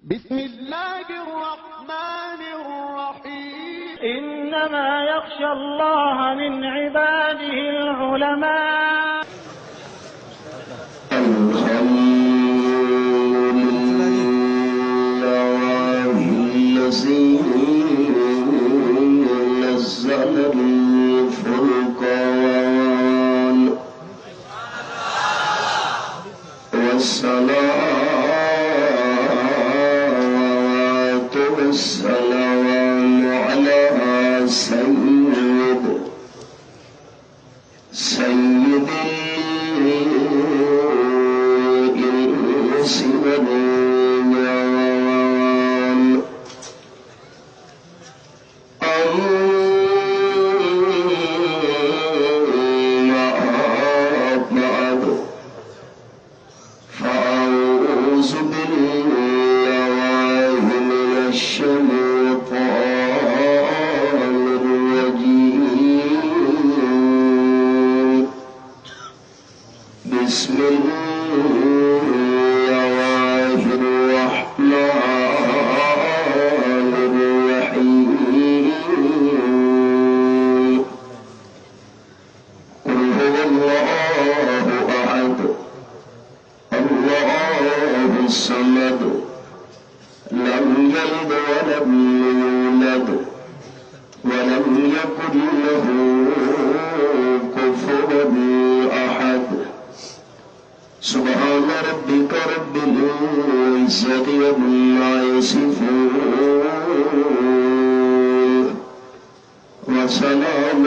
بسم الله الرحمن الرحيم إنما يخشى الله من عباده العلماء. الذي نزل الفرقان والصلاة والسلام على سيد الإنس والجان. أما بعد فأعوذ بالله من الشيطان الرجيم. بسم الله الرحمن الرحيم. قل هو الله أحد الله الصمد لم يلد ولم يولد ولم يكن له كفوا أحد. سبحان ربك رب العزة عما يصفون وسلام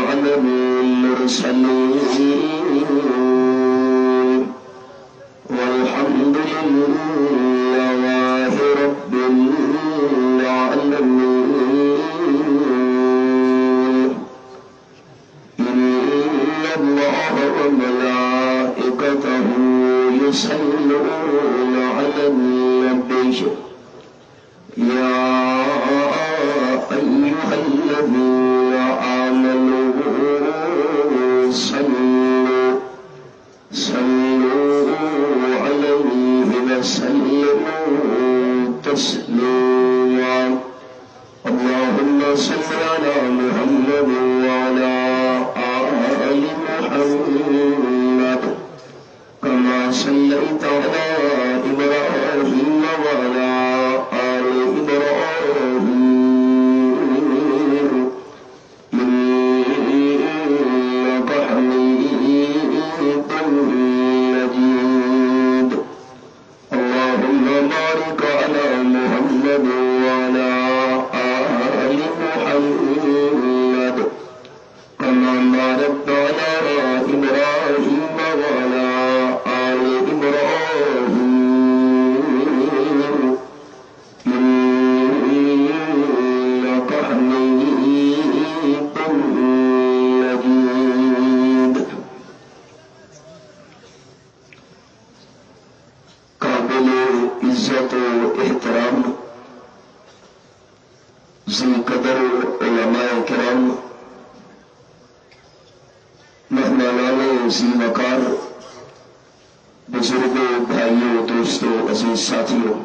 على المرسلين والحمد لله رب العالمين. إن الله وملائكته يصلون على النبي يا أيها الذين آمنوا صلوا عليه وسلموا تسليما. اللهم صل على محمد وعلى آل محمد كما صليت على إبراهيم وعلى آل إبراهيم إنك حميد مجيد. اللهم بارك على محمد وعلى آل محمد كما باركت على إبراهيم وعلى آل إبراهيم إنك حميد مجيد. قابل عزت و احترام ذی قدر علماء کرام، مہمانان ذی وقار، بزرگوں، بھائیوں، دوستوں، عزیز ساتھیوں،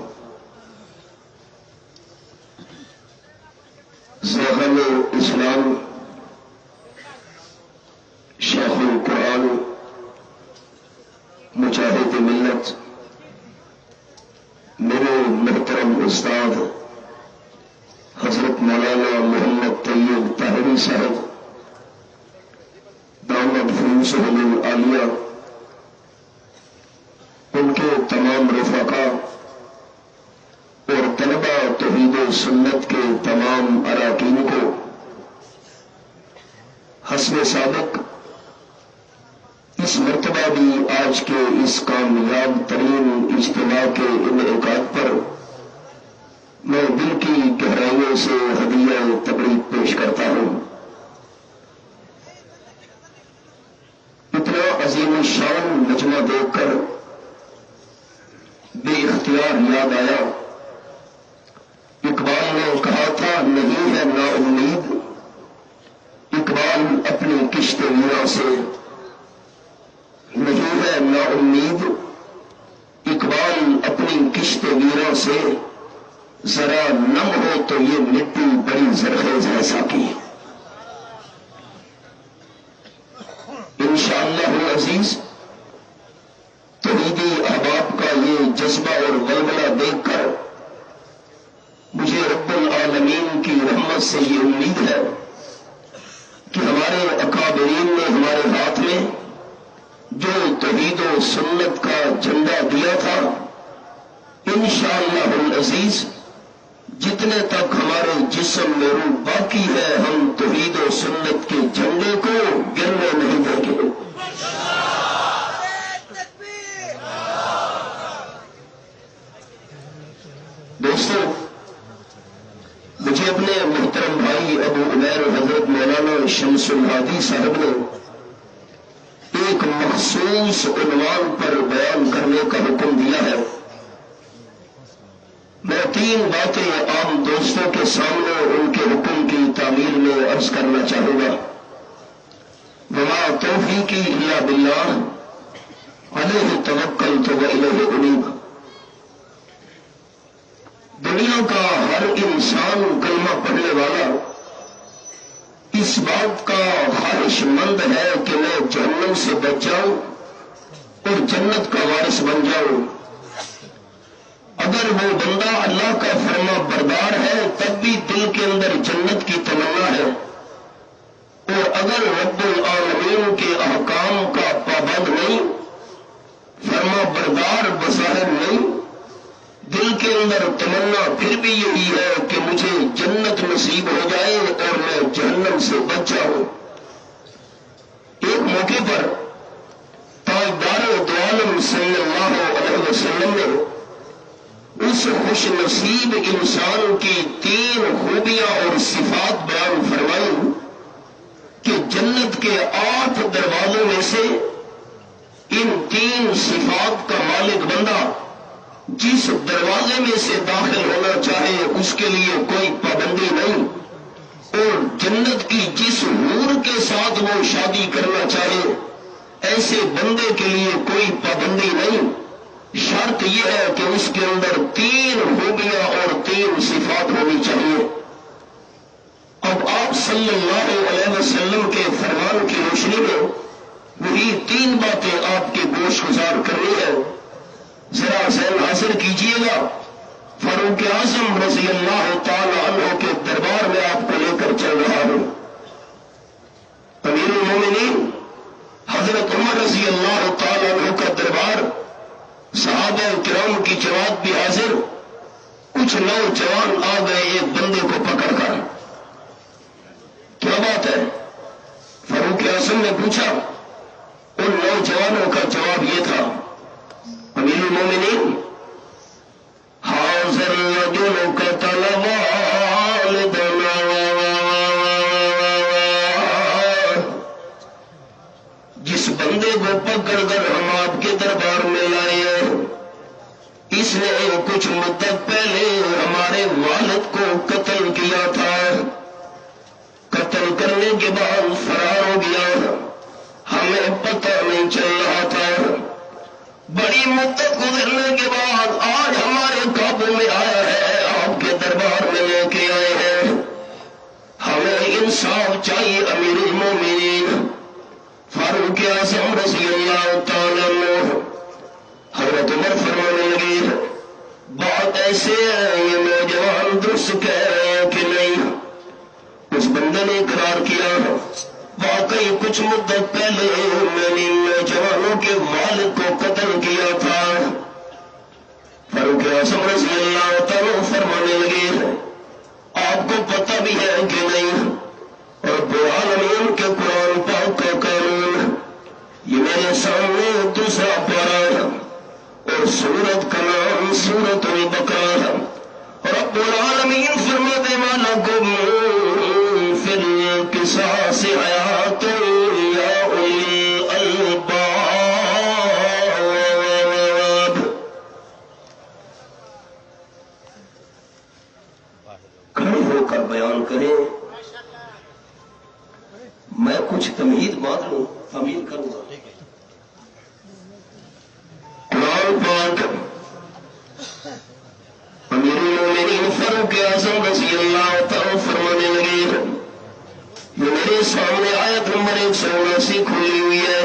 زاہد اسلام، شیخ القرآن، مجاہد ملت، میرے محترم استاد حضرت مولانا محمد طیب طاہری صاحب دامت فروسہم العالیہ، ان کے تمام رفقا اور طلبہ توحید و سنت کے تمام اراکین کو حسب سابق اس مرتبہ بھی آج کے اس کامیاب ترین اجتماع کے انعقاد پر میں دل کی گہرائیوں سے ہدیہ تبریک پیش کرتا ہوں. اتنا عظیم الشان مجمع دیکھ کر بے اختیار یاد آیا، اقبال نے کہا تھا نہیں ہے نا امید، اقبال اپنی کشت میرا سے نہیں ہے نا امید، اقبال اپنی سے ذرا نم ہو تو یہ مٹی بڑی زرخیز ہے ساقی. انشاءاللہ العزیز توحیدی احباب کا یہ جذبہ اور ولولہ دیکھ کر مجھے رب العالمین کی رحمت سے یہ امید ہے کہ ہمارے اکابرین نے ہمارے ہاتھ میں جو توحید و سنت کا جھنڈا دیا تھا انشاءاللہ العزیز جتنے تک ہمارے جسم میں روح باقی ہے ہم توحید و سنت کے جھنڈے کو گرنے نہیں دیں گے. دوستو مجھے اپنے محترم بھائی ابو عمیر حضرت مولانا شمس الہادی صاحب نے ایک مخصوص عنوان پر بیان کرنے کا حکم دیا ہے. میں 3 باتیں عام دوستوں کے سامنے ان کے حکم کی تعمیل میں عرض کرنا چاہوں گا. وما توفیقی الا باللہ علیہ توکلت والیہ انیب. دنیا کا ہر انسان کلمہ پڑھنے والا اس بات کا خواہش مند ہے کہ میں جہنم سے بچ جاؤں اور جنت کا وارث بن جاؤں. اگر وہ بندہ اللہ کا فرما بردار ہے تب بھی دل کے اندر جنت کی تمنا ہے، اور اگر رب العالمین کے احکام کا پابند نہیں، فرما بردار بظاہر نہیں، دل کے اندر تمنا پھر بھی یہی ہے کہ مجھے جنت نصیب ہو جائے اور میں جہنم سے بچ جاؤں. ایک موقع پر تاجدار دو عالم صلی اللہ علیہ وسلم نے اس خوش نصیب انسان کی 3 خوبیاں اور صفات بیان فرمائی کہ جنت کے 8 دروازوں میں سے ان 3 صفات کا مالک بندہ جس دروازے میں سے داخل ہونا چاہے اس کے لیے کوئی پابندی نہیں، اور جنت کی جس حور کے ساتھ وہ شادی کرنا چاہے ایسے بندے کے لیے کوئی پابندی نہیں. شرط یہ ہے کہ اس کے اندر 3 خوبیاں اور 3 صفات ہونی چاہیے. اب آپ صلی اللہ علیہ وسلم کے فرمان کی روشنی میں وہی 3 باتیں آپ کے گوش گزار کرنی ہے. ذرا ذہن حاصل کیجیے گا. فاروق اعظم رضی اللہ تعالی عنہ کے دربار میں آپ کو لے کر چل رہا ہوں. امیر المومنین حضرت عمر رضی اللہ تعالی عنہ کا دربار، صحابہ کرام کی جماعت بھی حاضر. کچھ نوجوان آ گئے ایک بندے کو پکڑ کر. کیا بات ہے؟ فاروق اعظم نے پوچھا. ان نوجوانوں کا جواب یہ تھا، امیر المومنین حاضر رجل قتل والدنا، جس بندے کو پکڑ کر ہم آپ کے دربار میں لائے ہیں اس نے کچھ مدت پہلے ہمارے والد کو قتل کیا تھا. قتل کرنے کے بعد فرار ہو گیا، ہمیں پتہ نہیں چل رہا تھا. بڑی مدت گزرنے کے بعد آج ہمارے قابو میں آیا ہے، آپ کے دربار میں لے کے آئے ہیں. ہمیں انصاف چاہیے امیر المومنین. فاروق اعظم رضی اللہ تعالیٰ عنہ حضرت عمر فرمانے لگے، بات ایسے ہے یہ نوجوان درست کہہ رہے ہیں کہ نہیں؟ اس بندے نے اقرار کیا، واقعی کچھ مدت پہلے میں نے نوجوانوں کے والد کو قتل کیا تھا. فاروق اعظم رضی اللہ تعالیٰ فرمانے لگے، آپ کو پتہ بھی ہے کہ نہیں؟ اور العالمین کے قرآن پاک کا قانون یہ میرے سامنے دوسرا پارا ہے اور سورت کا نام سورت البقرہ ہے. رب العالمین فرماتے والا کو فی القصاص حیات یا اولی الالباب. کھڑے ہو کر بیان کریں. میں کچھ تمہید بات لوں تعمیل کروں گا. قرآن پاک فاروق اعظم رضی اللہ تعالیٰ فرمانے لگے یہ میرے سامنے آیت نمبر 179 کھلی ہوئی ہے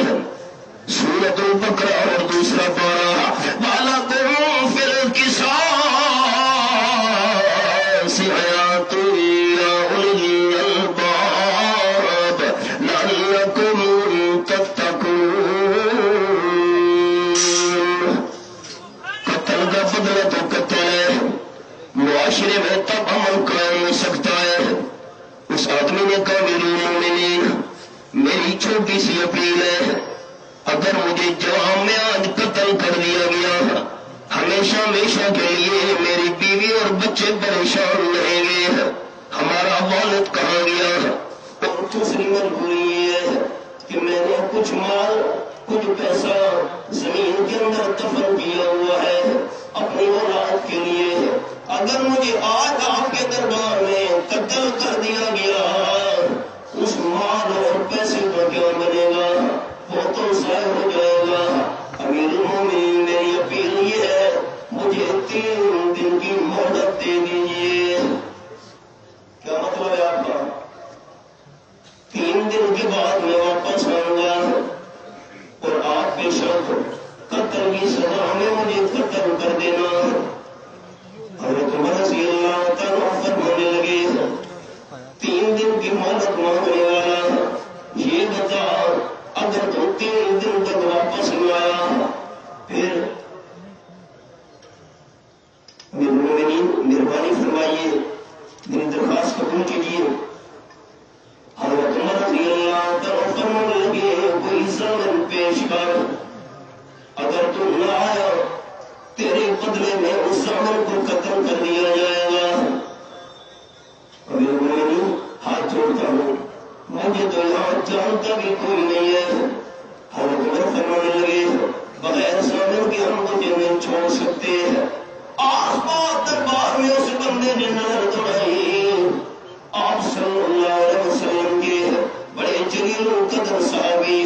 سورۃ البقرہ اور دوسرا پارہ وَلَكُمْ فِي الْقِصَاصِ حَيَاةٌ يَا أُولِي الْأَلْبَابِ لَعَلَّكُمْ تَتَّقُونَ قتل کا بدلہ تو قتل ہے معاشرے میں تب امن قائم ہو سکتا ہے اس آدمی نے کہا میری مومنین میری چھوٹی سی اپیل ہے اگر مجھے جوان میں آج قتل کر دیا گیا ہمیشہ ہمیشہ کے لیے میری بیوی اور بچے پریشان رہیں گے ہمارا والد کہاں گیا اور دوسری مجبوری یہ ہے کہ میں نے کچھ مال کچھ پیسہ زمین کے اندر دفن کیا ہوا ہے اپنی اولاد کے لیے اگر مجھے آج آپ کے دربار میں قتل کر دیا گیا اس مال اور پیسے کا کیا بنے گا وہ تو ضائع ہو جائے گا امیر المومنین میری اپیل یہ ہے مجھے 3 دن کی مہلت دے دیجیے کیا مطلب ہے آپ کا 3 دن کے بعد میں واپس آؤں گا اور آپ بے شک قتل کی سزا میں مجھے قتل کر دینا حضرت عمر رضی اللہ تعالیٰ فرمانے لگے 3 دن کی مہلت مانگنے والا یہ بتا اگر تو 3 دن تک واپس نہ آیا پھر مہربانی فرمائیے میری درخواست قبول کیجیے حضرت عمر رضی اللہ تعالیٰ فرمانے لگے کوئی ضامن پیش کر اگر تم نہ آیا تیرے بدلے میں اس ضامن کو قتل کر دیا جائے گا امیر المومنین ہاتھ جوڑتا ہوں مجھے تو یہاں جانتا بھی کوئی نہیں ہے حضرت عمر فرمانے لگے بغیر ضامن کے ہم مجھے نہیں چھوڑ سکتے آس پاس دربار میں اس بندے نے نظر دوڑائی آپ صلی اللہ علیہ وسلم کے بڑے جلیل القدر صحابی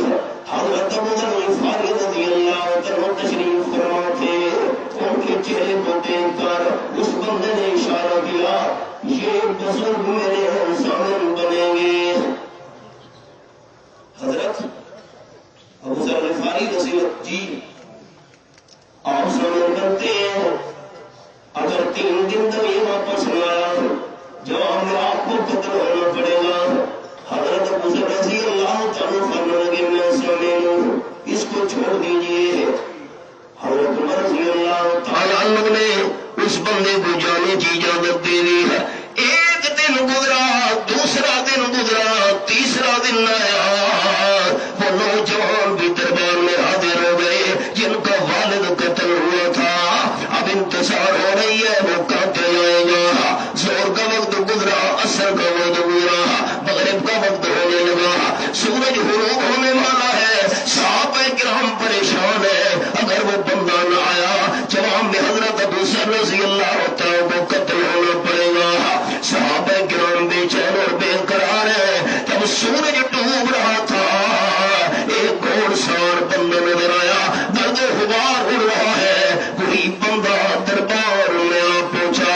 حضرت ابو ذر غفاری رضی اللہ عنہ تشریف فرما تھے ان کے چہرے کو دیکھ کر اس بندے نے اشارہ کیا یہ بزرگ میرے ضامن بنیں گے حضرت ابو ذر غفاری رضی اللہ جی آپ ضامن بنتے ہیں اگر 3 دن تک یہ واپس نہ آیا جواب میں آپ کو قتل ہونا پڑے گا حضرت ابو ذر رضی اللہ تعالیٰ فرمانے لگے میں ضامن ہوں اس کو چھوڑ دیجیے حضرت عمر رضی اللہ تعالیٰ عنہ نے اس بندے کو جانے کی اجازت دے دی ہے 1 دن گزرا دوسرا دن گزرا تیسرا دن آیا وہ نوجوان بھی دربار میں حاضر ہو گئے جن کا والد قتل ہوا تھا اب انتظار ہو رہی ہے وہ قاتل آئے گا زور کا وقت گزرا عصر کا وقت گزرا مغرب کا وقت ہونے لگا سورج غروب ہونے والا ہے صحابہ کرام پریشان ہے اگر وہ بندہ نہ آیا جواب میں حضرت ابو ذر رضی اللہ تعالیٰ کو قتل ہونا پڑے گا صحابہ کرام بے چین اور بے قرار ہے جب سورج ڈوب رہا تھا ایک گھوڑ سوار بندہ نظر آیا درد و غبار اڑ رہا ہے وہی بندہ دربار میں آ پہنچا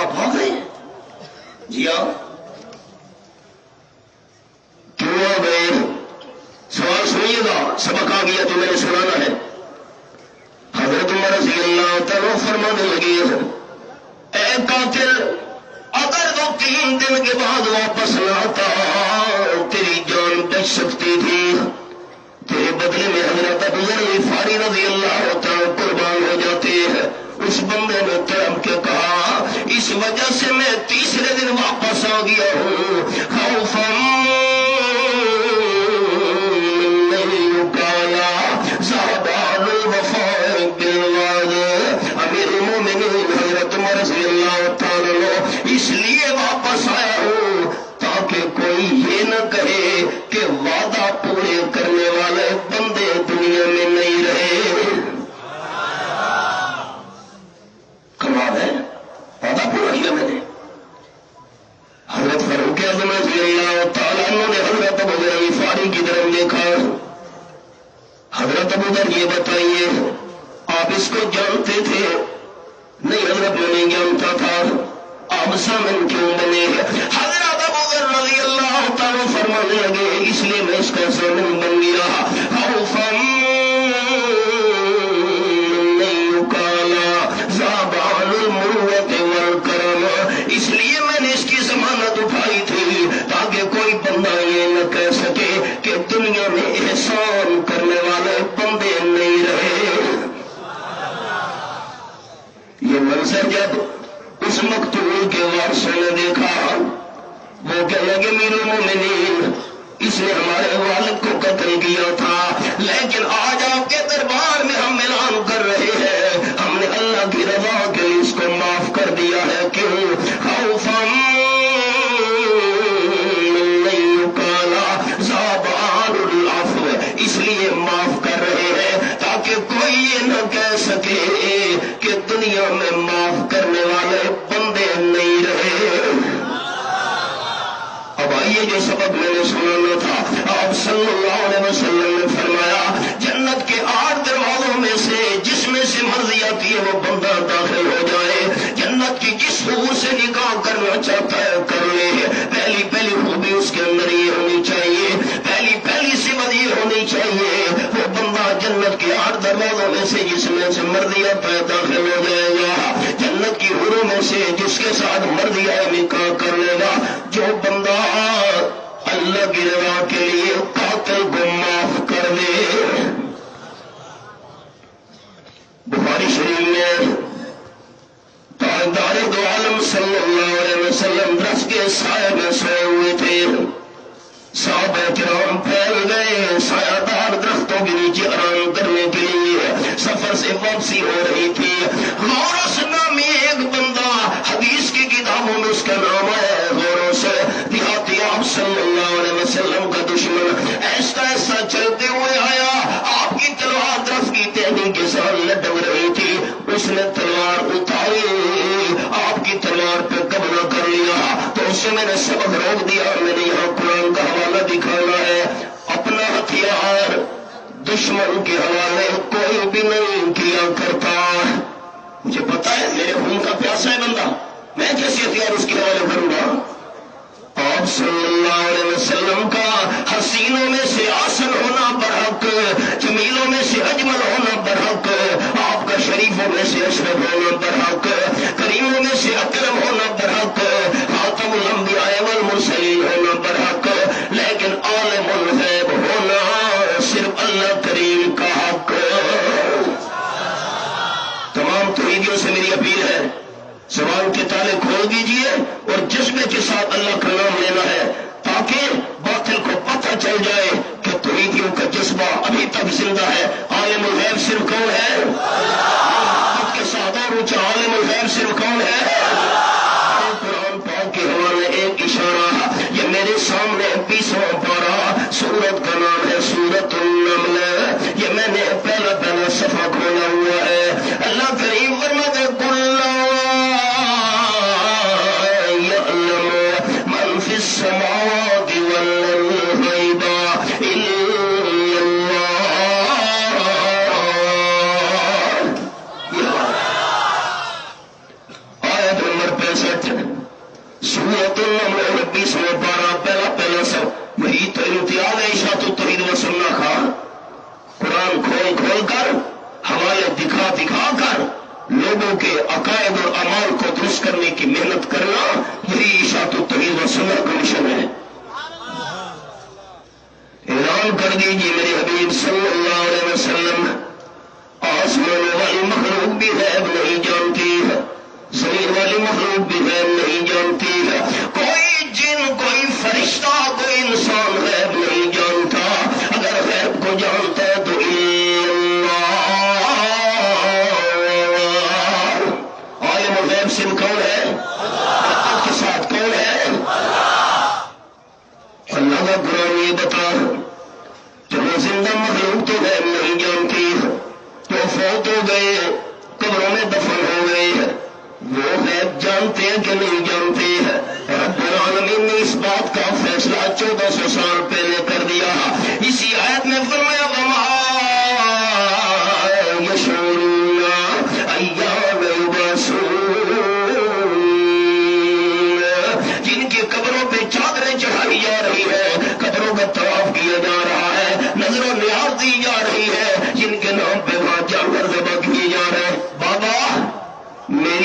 آپ آ گئے جی آپ کیوں آ گئے سوال سنیے گا سبق آ گیا تو میں نے سنانا ہے حضرت عمر رضی اللہ تعالیٰ فرمانے لگے اے قاتل اگر تو 3 دن کے بعد واپس نہ آتا تیری جان بچ سکتی تھی تیرے بدلے میں حضرت ابو ذر غفاری رضی اللہ تعالیٰ قربان ہو جاتے ہیں اس بندے نے تڑپ کے کہا اس وجہ سے میں تیسرے دن واپس آ گیا ہوں خوفا امیر المومنین حضرت عمر رضی اللہ تعالیٰ اس لیے واپس آیا ہوں تاکہ کوئی یہ نہ کہے کہ وعدہ پورے کرنے والے بندے دنیا میں نہیں رہے کمال ہے وعدہ پورا کیا میں نے حضرت فاروق اعظم رضی اللہ تعالیٰ نے حضرت ابو ذر غفاری کی طرف دیکھا حضرت ابو ذر یہ بتائیے آپ اس کو جانتے تھے نہیں حضرت حضرت میں نہیں جانتا تھا آپ سامن کیوں بنے. حضرت ابو ذر رضی اللہ تعالیٰ فرمانے لگے اس لیے میں اس کا سامن بن گیا. خوفا اس لیے میں نے اس کی ضمانت اٹھائی تھی تاکہ کوئی بندہ یہ نہ کہہ سکے کہ دنیا میں احسان کرنے والے بندے نہیں رہے. یہ منظر جب اس مقتول کے وارثوں نے دیکھا وہ کہنے لگے امیر المومنین اس نے ہمارے والد کو قتل کیا تھا لیکن آج آپ کے دربار میں ہم اعلان کر رہے ہیں ہم نے اللہ کی رضا کے لیے اس کو معاف کر دیا ہے. کیوں؟ خوفا نہیں کالا زابان العفو اس لیے معاف کر رہے ہیں تاکہ کوئی یہ نہ کہہ سکے کہ دنیا میں معاف کرنے والے بندے نہیں رہے. اب آئیے جو سبق میں نے سنانا تھا. آپ صلی اللہ علیہ وسلم نے فرمایا جنت کے 8 دروازوں میں سے جس میں سے مرضی آتی ہے وہ بندہ داخل ہو جائے. جنت کی جس حور سے نکاح کرنا چاہتا ہے کر لے. پہلی خوبی اس کے اندر یہ ہونی چاہیے پہلی صفت یہ ہونی چاہیے وہ بندہ جنت کے 8 دروازوں میں سے جس میں سے مرضی آتا ہے داخل ہو جائے گا. جنت کی حوروں میں سے جس کے ساتھ مرضی آئے نکاح کر لے گا. جو بندہ اللہ کی رضا کے لیے قاتل کو معاف کر دے. بخاری شریف میں تاجدار دو عالم صلی اللہ علیہ وسلم درس کے سائے میں سوئے ہوئے تھے. صحابہ کرام پھیل گئے سایہ دار درختوں کے نیچے آرام کرنے کے لیے. سفر سے واپسی ہو رہی تھی. غورس نامی ایک بندہ حدیث کی کتابوں میں اس کا نام ہے. غورس دیہاتی آپ صلی اللہ علیہ وسلم کا دشمن ایسا چلتے ہوئے آیا. آپ کی تلوار درخت کی ٹہنی کے ساتھ لٹک رہی تھی. اس نے تلوار اتاری آپ کی تلوار پہ قبضہ کر لیا. تو اسے میں نے سبق روک دیا. میں نے یہاں قرآن کا حوالہ دکھانا ہے. اپنا ہتھیار دشمن کے حوالے کوئی بھی نہیں کیا کرتا. مجھے پتا ہے میرے خون کا پیاسا ہے بندہ میں کیسے ہتھیار اس کے حوالے کروں گا. آپ صلی اللہ علیہ وسلم کا حسینوں میں سے آسن ہونا برحق جمیلوں میں سے اجمل ہونا برحق آپ کا شریفوں میں سے اشرف ہونا برحق کریموں میں سے اکرم ہونا برحق خاتم الانبیاء والمرسلین ہونا برحق لیکن عالم الغیب ہونا صرف اللہ کریم کا حق. تمام توحیدیوں سے میری اپیل ہے زبان کے تالے کھول دیجئے اور جذبے کے ساتھ اللہ کا نام لینا ہے تاکہ باطل کو پتہ چل جائے کہ توحیدیوں کا جذبہ ابھی تک زندہ ہے. عالم الغیب صرف کون ہے؟ کے ساتھ اور اونچا عالم الغیب صرف کون ہے؟ قرآن پاک کے حوالے ایک اشارہ یہ میرے سامنے 20واں پارہ سورت کا نام ہے سورت النمل. یہ میں نے پہلا صفحہ کھولا ہوا ہے. اللہ کریم فرماتا ہے السماوات والغیب الا اللہ. آیت نمبر 65 سورۃ النمل 20واں پارہ پہلا سب. یہی تو امتیاز ہے اشاعت التوحید و سنہ کا. قرآن کھول کر حوالے دکھا کر لوگوں کے عقائد اور اعمال کو درست کرنے کی محنت کرنا یہی اشاعت التوحید و سنہ کا مشن ہے. اعلان کر دیجیے میرے حبیب صلی اللہ علیہ وسلم آسمان والی مخلوق بھی غیب نہیں جانتی ہے زمین والی مخلوق بھی غیب نہیں جانتی ہے. کوئی جن کوئی فرشتہ کوئی انسان غیب نہیں جانتا. اگر غیب کو جانتا ہے تو صرف کون ہے؟ اللہ کے ساتھ کون ہے؟ اللہ کا قرآن یہ بتا جو زندہ مخلوق تو غیب نہیں جانتی جو فوت ہو گئے قبروں میں دفن ہو گئے وہ غیب جانتے ہیں کہ نہیں جانتے ہیں. رب العالمین نے اس بات کا فیصلہ 1400 سال پہلے کر دیا. اسی آیت میں فرمایا وما یشعرون ایان یبعثون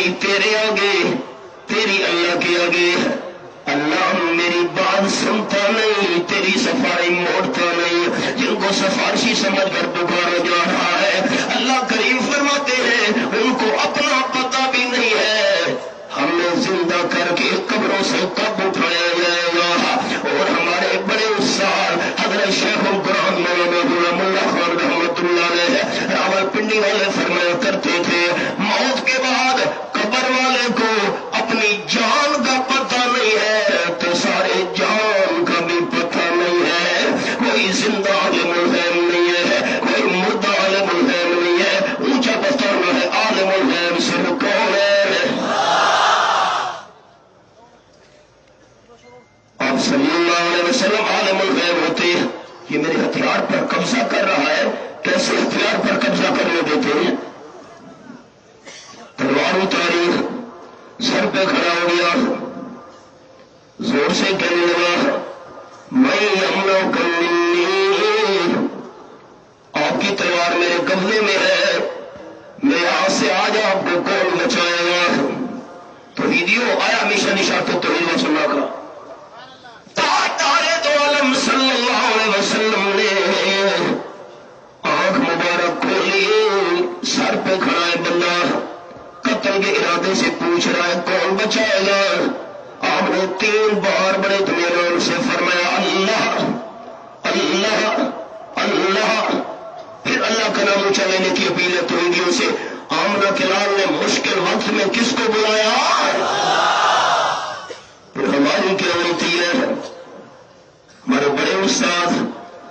میری تیرے آگے، تیری اللہ کے آگے. اللہ میری بات سنتا نہیں، تیری صفائی موڑتا نہیں. جن کو سفارشی سمجھ کر پکارا جا رہا ہے، اللہ کریم فرماتے ہیں ان کو اپنا پتہ بھی نہیں ہے. ہمیں زندہ کر کے قبروں سے کب اٹھایا جائے گا. اور ہمارے بڑے استاد حضرت شیخ القرآن مولانا غلام اللہ خان رحمۃ اللہ علیہ راول پنڈی والے فرمایا کرتے تھے، موت کے بعد قبر والے کو اپنی جان کا پتہ نہیں ہے تو سارے جان کا بھی پتہ نہیں ہے. کوئی زندہ عالم الغیب نہیں ہے، کوئی مردہ عالم الغیب نہیں ہے. اونچا بتانا ہے عالم الغیب صرف کون ہے؟ آپ صلی اللہ علیہ وسلم عالم الغیب ہوتے. یہ میرے ہتھیار پر قبضہ کر رہا ہے، کیسے ہتھیار پر قبضہ کرنے دیتے ہیں؟ تلوار اتاری، سر پہ کھڑا ہو گیا، زور سے کہنے لگا میں امن کنی، آپ کی تلوار میرے قبضے میں ہے، میں آج سے آج آپ کو کون بچائے گا؟ توحیدیوں آیا ہمیشہ نشاط توحید و سننا کا. تاجدار دو عالم صلی اللہ علیہ وسلم نے آنکھ مبارک کھولی، سر پہ کھڑا ہے بندہ، قتل کے ارادے سے پوچھ رہا ہے کون بچائے گا؟ آپ نے 3 بار بڑے اطمینان سے فرمایا اللہ اللہ اللہ. پھر اللہ کا نام اونچا لینے کی اپیل ہے توحیدیوں سے. آمنہ کے لال نے مشکل وقت میں کس کو بلایا؟ پھر ہماری کیا غلطی ہے؟ ہمارے بڑے استاد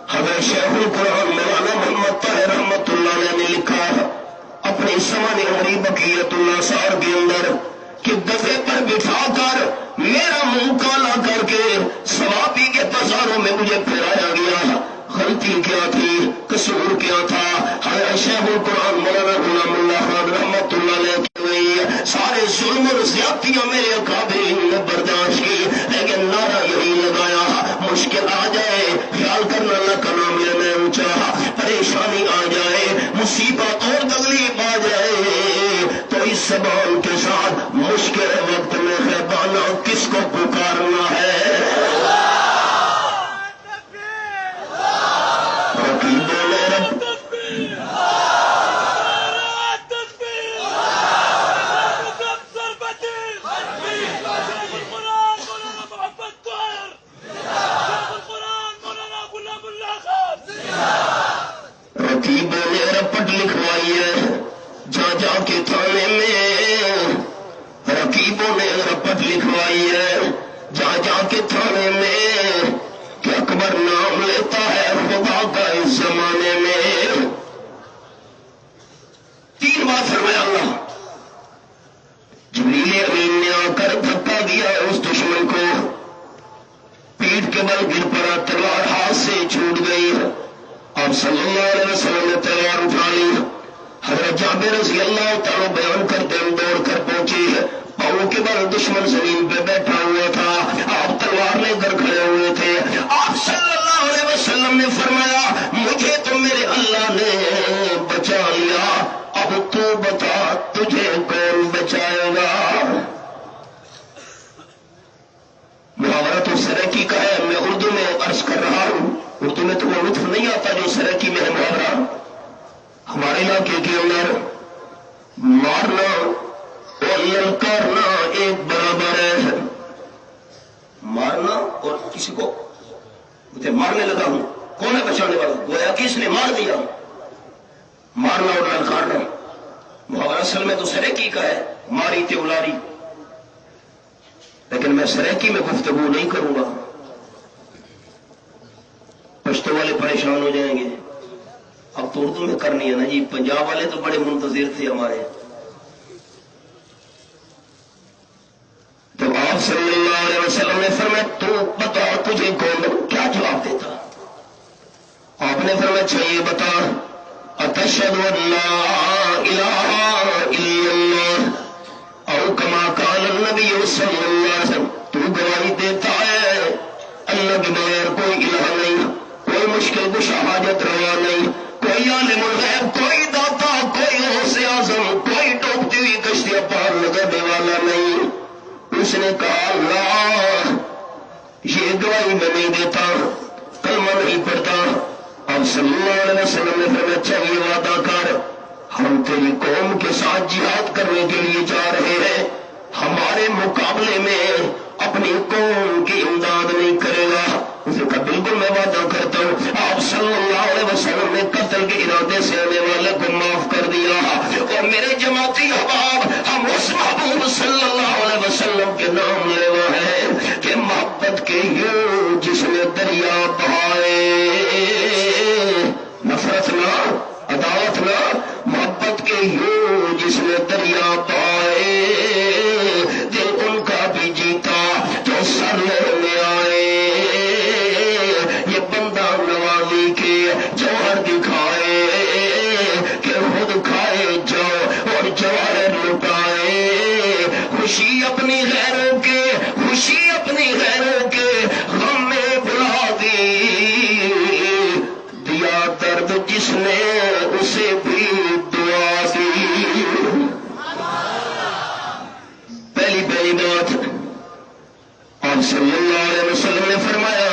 حضرت شیخ القرآن مولانا محمد طاہر رحمۃ اللہ علیہ نے لکھا اپنی سمن عمری بقیت اللہ سار کے اندر کہ گدھے پر بٹھا کر میرا منہ کالا کر کے ثوابی کے بازاروں میں مجھے پھیرایا گیا. غلطی کیا تھی؟ قصور کیا تھا؟ حضرت شیخ القرآن مولانا غلام اللہ خان رحمۃ اللہ علیہ کی ہوئی سارے ظلم اور زیادتیاں میرے اکابرین نے برداشت کی، لیکن نعرہ یہی لگایا مشکل آ جائے خیال کرنا اللہ کا نام لینا اونچا، پریشانی آ جائے، مصیبت اور تکلیف آ جائے تو اس زبان کے ساتھ مشکل وقت میں خیبانہ کس کو پکارنا ہے؟ رقیبوں نے رپٹ لکھوائی ہے جا جا کے تھانے میں، رقیبوں نے رپٹ لکھوائی ہے جا جا کے تھانے میں کہ اکبر نام لیتا ہے خدا کا اس زمانے میں. 3 بار فرمایا اللہ. جبریل امین نے آ کر دھکا دیا اس دشمن کو، پیٹھ کے بل گر پڑا، تلوار ہاتھ سے چھوٹ گئی. آپ صلی اللہ علیہ وسلم نے تلوار اٹھا لی. حضرت جابر رضی اللہ تعالیٰ بیان کرتے ہیں دوڑ کر پہنچی، پاؤں کے بل دشمن زمین پہ بیٹھا ہوا تھا، آپ تلوار لے کر کھڑے ہوئے تھے. آپ صلی اللہ علیہ وسلم نے فرمایا مجھے تو میرے اللہ نے بچا لیا، اب تو بتا تجھے کون بچائے گا؟ محاورہ تو سرکی کا ہے، میں اردو میں عرض کر رہا ہوں. اردو میں تو وہ لطف نہیں آتا جو سرکی میں ہے محاورہ. ہمارے علاقے کے اندر مارنا اور للکارنا ایک برابر ہے. مارنا اور کسی کو مجھے مارنے لگا ہوں، کون ہے بچانے والا؟ گویا کہ اس نے مار دیا. مارنا اور للکارنا محاورہ اصل میں تو سرکی کا ہے، ماری تے اولاری. لیکن میں سرکی میں گفتگو نہیں کروں گا، پشتو والے پریشان ہو جائیں گے. اب تو اردو میں کرنی ہے نا جی. پنجاب والے تو بڑے منتظر تھے ہمارے. تو آپ صلی اللہ علیہ وسلم نے فرمایا تو بتا تجھے کون؟ کیا جواب دیتا؟ آپ نے فرمایا چاہیے بتا اتشہد ان لا الہ الا اللہ او کما قال النبی صلی اللہ علیہ وسلم. تو گواہی دیتا ہے اللہ کے بغیر کوئی الہ نہیں، کوئی مشکل کشا حاجت روا نہیں، کوئی عالم الغیب، کوئی داتا، کوئی غوث اعظم، کوئی ڈاکٹر ڈوبتی ہوئی کشتیاں پار لگانے والا نہیں. اس نے کہا اللہ یہ گواہی میں نہیں دیتا، کلمہ نہیں پڑھتا. اب صلی اللہ علیہ وسلم نے فرمایا اچھا یہ وعدہ کر، ہم تیری قوم کے ساتھ جہاد کرنے کے لیے جا رہے ہیں، ہمارے مقابلے میں اپنی قوم کی امداد نہیں کرے گا. اسے کہا بالکل میں وعدہ کرتا ہوں. آپ صلی اللہ علیہ وسلم نے قتل کے ارادے سے آنے والے کو معاف کر دیا. اور میرے جماعتی احباب، ہم اس محبوب صلی اللہ علیہ وسلم کے نام لیوا ہے کہ محبت کے یوں جس نے دریا بہائے، نفرت نہ، عداوت نہ، محبت کے یوں جس نے دریا بہائے، دل ان کا بھی جیتا جو سر لینے آئے. یہ بندہ نوازی کے جوہر دکھائے کہ خود کھائے جو اور جوہر لٹائے. خوشی اپنی غیروں کے، خوشی اپنی غیروں کے غم میں بلا دی، دیا درد جس نے اسے بھی دعا دی. پہلی بات آپ صلی اللہ علیہ وسلم نے فرمایا